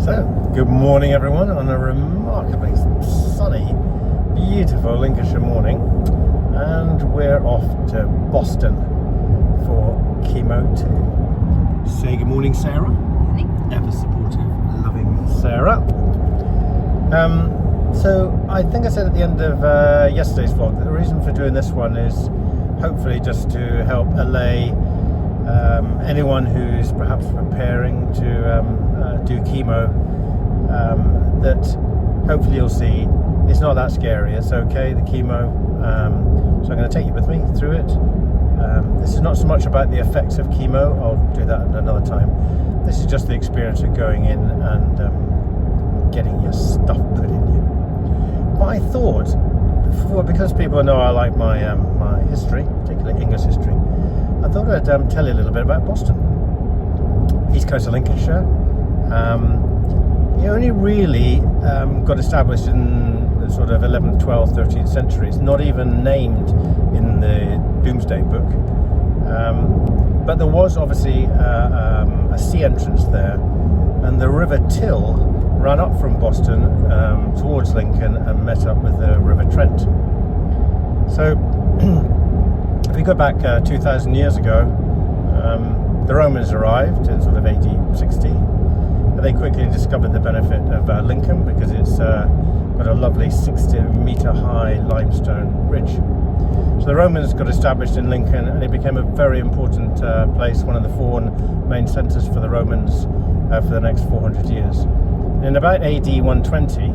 So, good morning everyone on a remarkably sunny, beautiful Lincolnshire morning, and we're off to Boston for Chemo 2. Say good morning, Sarah. Morning. Ever supportive, loving Sarah. So I think I said at the end of yesterday's vlog that the reason for doing this one is hopefully just to help allay anyone who's perhaps preparing to do chemo, that hopefully you'll see it's not that scary, it's okay, the chemo. So I'm going to take you with me through it. This is not so much about the effects of chemo, I'll do that at another time. This is just the experience of going in and getting your stuff put in you. But I thought, because people know I like my my history, particularly English history, I thought I'd tell you a little bit about Boston. East coast of Lincolnshire. It only really got established in the sort of 11th, 12th, 13th century. It's not even named in the Domesday Book. But there was obviously a sea entrance there, and the River Till ran up from Boston towards Lincoln and met up with the River Trent. So if we go back 2,000 years ago, the Romans arrived in sort of AD 60. They quickly discovered the benefit of Lincoln because it's got a lovely 60-metre high limestone ridge. So the Romans got established in Lincoln, and it became a very important place, one of the four main centres for the Romans for the next 400 years. In about AD 120,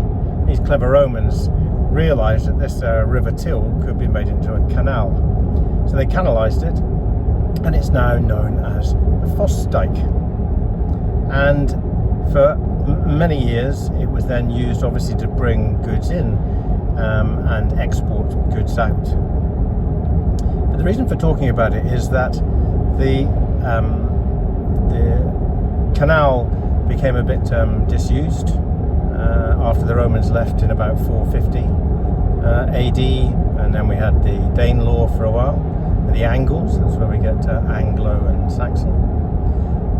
these clever Romans realised that this River Till could be made into a canal. So they canalised it, and it's now known as the Prostate. And for many years it was then used obviously to bring goods in and export goods out. But the reason for talking about it is that the canal became a bit disused after the Romans left in about 450 AD, and then we had the Danelaw for a while, the Angles, that's where we get Anglo and Saxon.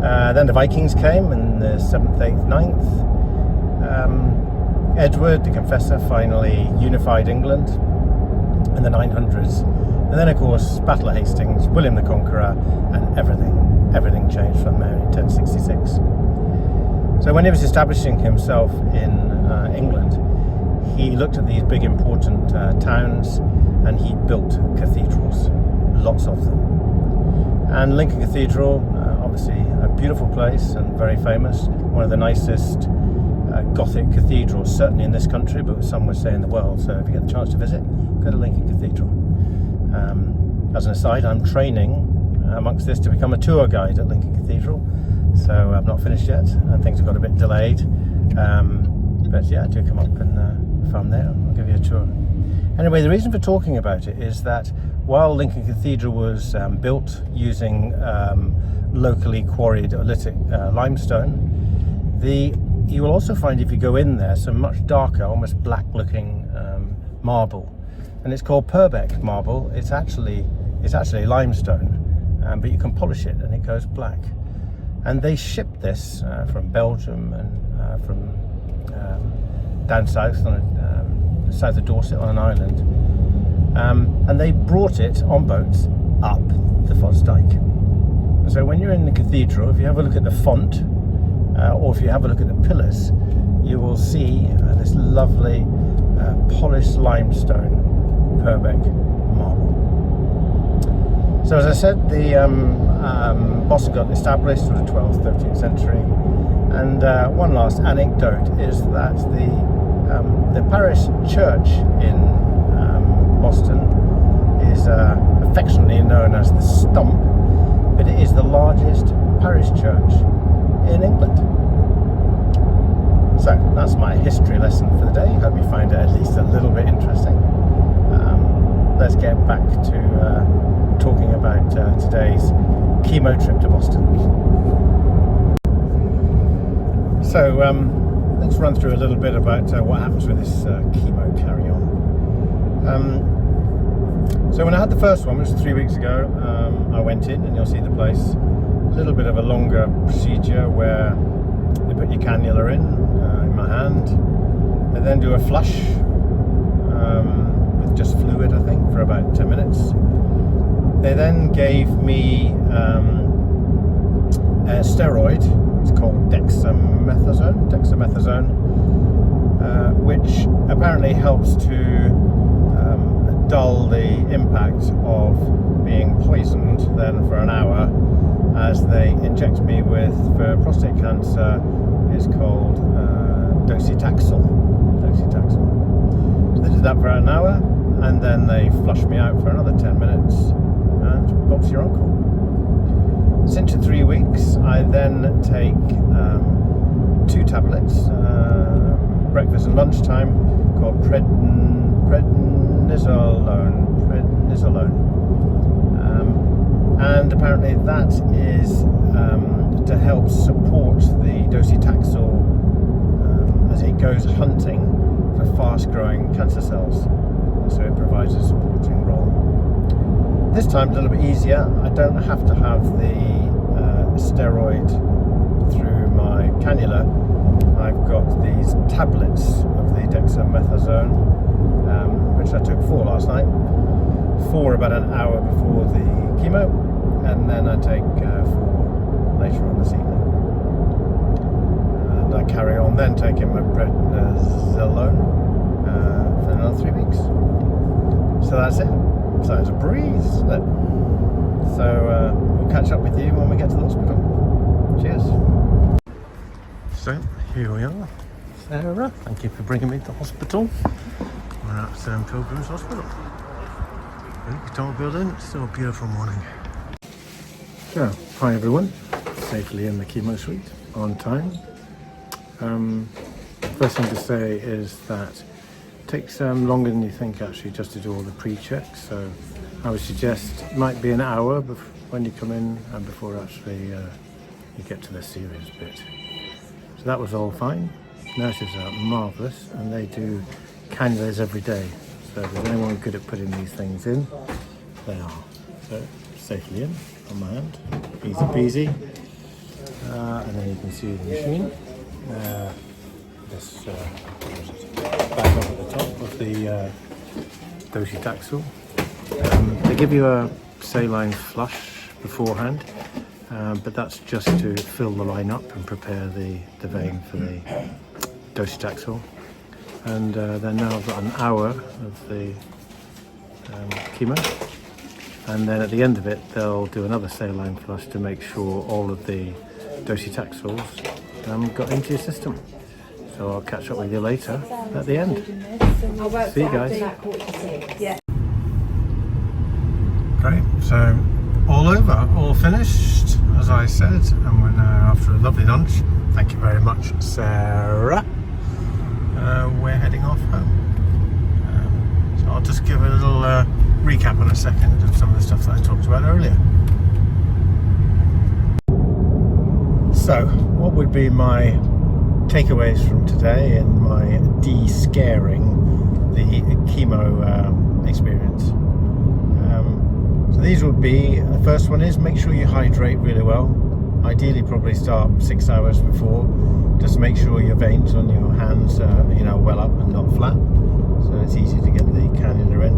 Then the Vikings came in the 7th, 8th, 9th. Edward the Confessor finally unified England in the 900s. And then of course Battle of Hastings, William the Conqueror, and everything changed from there in 1066. So when he was establishing himself in England, he looked at these big important towns, and he built cathedrals, lots of them. And Lincoln Cathedral, obviously a beautiful place and very famous, one of the nicest Gothic cathedrals, certainly in this country, but some would say in the world. So if you get the chance to visit, go to Lincoln Cathedral. As an aside, I'm training amongst this to become a tour guide at Lincoln Cathedral, so I've not finished yet, and things have got a bit delayed. But yeah, do come up and if I'm there, I'll give you a tour. Anyway, the reason for talking about it is that while Lincoln Cathedral was built using locally quarried oolitic limestone, you will also find, if you go in there, some much darker, almost black looking marble, and it's called Purbeck marble. It's actually limestone, but you can polish it and it goes black. And they shipped this from Belgium and from down south south of Dorset on an island, and they brought it on boats up the Prostate. So when you're in the cathedral, if you have a look at the font, or if you have a look at the pillars, you will see this lovely polished limestone Purbeck marble. So as I said, the Boston got established in the 12th, 13th century, and one last anecdote is that the parish church in Boston is affectionately known as the Stump, but it is the largest parish church in England. So that's my history lesson for the day. Hope you find it at least a little bit interesting. Let's get back to talking about today's chemo trip to Boston. So let's run through a little bit about what happens with this chemo carry-on. So when I had the first one, which was 3 weeks ago, I went in, and you'll see the place. A little bit of a longer procedure where they put your cannula in my hand. They then do a flush with just fluid, I think, for about 10 minutes. They then gave me a steroid. It's called dexamethasone, which apparently helps to dull the impact of being poisoned then for an hour, as they inject me with, for prostate cancer, is called docetaxel. So they did that for an hour, and then they flushed me out for another 10 minutes, and Bob's your uncle. Since 3 weeks, I then take 2 tablets, breakfast and lunchtime, called prednisolone. And apparently that is to help support the docetaxel as it goes hunting for fast-growing cancer cells. So it provides a supporting role. This time a little bit easier. I don't have to have the steroid through my cannula. I've got these tablets of the dexamethasone, which I took 4 last night, 4 about an hour before the chemo, and then I take 4 later on this evening. And I carry on then taking my prednisolone for another 3 weeks. So that's it. So it's a breeze, isn't it? So we'll catch up with you when we get to the hospital. Cheers. So here we are. Sarah, thank you for bringing me to the hospital. We're at Pilgrims Hospital. Big tall building, still a beautiful morning. So, hi everyone. Safely in the chemo suite, on time. First thing to say is that it takes longer than you think actually just to do all the pre-checks. So I would suggest it might be an hour when you come in and before actually you get to the serious bit. So that was all fine. Nurses are marvellous, and they do cannulas every day. So if there's anyone good at putting these things in, they are. So safely in on my hand, easy peasy. And then you can see the machine. This back up at the top of the docetaxel. They give you a saline flush beforehand, but that's just to fill the line up and prepare the vein for the docetaxel. And then now I've got an hour of the chemo, and then at the end of it they'll do another saline flush to make sure all of the docetaxels got into your system. So I'll catch up with you later at the end. See you guys. Great, so all over, all finished, as I said, and we're now after a lovely lunch. Thank you very much, Sarah. We're heading off home. So I'll just give a little recap in a second of some of the stuff that I talked about earlier. So, what would be my takeaways from today and my de-scaring the chemo experience? So these would be, the first one is make sure you hydrate really well. Ideally probably start 6 hours before, just to make sure your veins on your hands are well up and not flat, so it's easy to get the cannula in.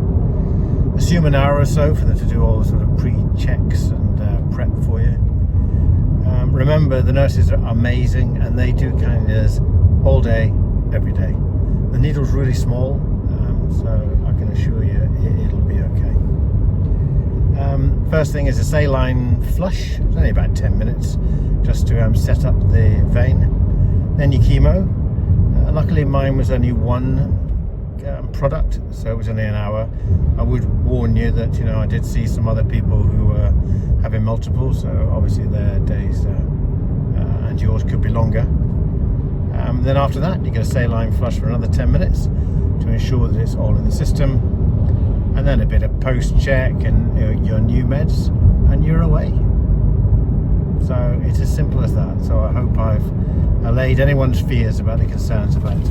Assume an hour or so for them to do all the sort of pre-checks and prep for you. Remember, the nurses are amazing and they do cannulas all day, every day. The needle's really small, so I can assure you it'll be okay. First thing is a saline flush. It's only about 10 minutes just to set up the vein. Then your chemo. Luckily mine was only one product, so it was only an hour. I would warn you that I did see some other people who were having multiple, so obviously their days and yours could be longer. Then after that you get a saline flush for another 10 minutes to ensure that it's all in the system, and then a bit of post-check and your new meds, and you're away. So it's as simple as that. So I hope I've allayed anyone's fears about the concerns about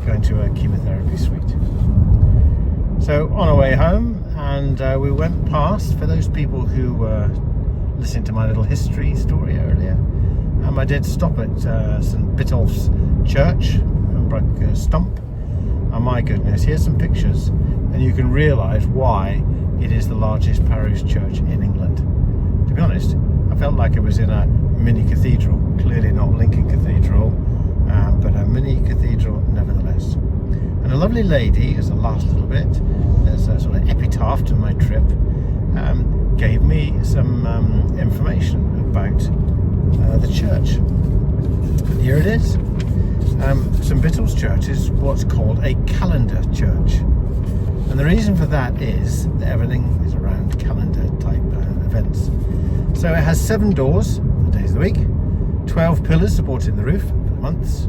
going to a chemotherapy suite. So on our way home, and we went past, for those people who were listening to my little history story earlier, I did stop at St Bittulph's Church, Pembroke Stump. Oh my goodness, here's some pictures, and you can realise why it is the largest parish church in England. To be honest, I felt like I was in a mini cathedral. Clearly not Lincoln Cathedral, but a mini cathedral nevertheless. And a lovely lady, as the last little bit, as a sort of epitaph to my trip, gave me some information about the church. Here it is. St Bittulph's Church is what's called a calendar church, and the reason for that is that everything is around calendar type events. So it has 7 doors for the days of the week, 12 pillars supporting the roof for the months,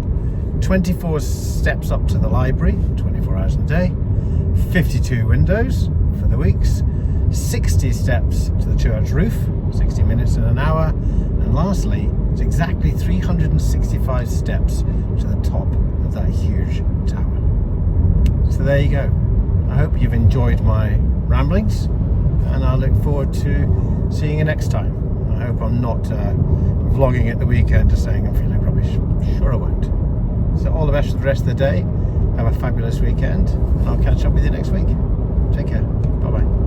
24 steps up to the library 24 hours a day, 52 windows for the weeks, 60 steps to the church roof, 60 minutes in an hour, and lastly, it's exactly 365 steps to the top of that huge tower. So there you go. I hope you've enjoyed my ramblings, and I look forward to seeing you next time. I hope I'm not vlogging at the weekend just saying I'm feeling rubbish. Sure I won't. So all the best for the rest of the day. Have a fabulous weekend, and I'll catch up with you next week. Take care. Bye bye.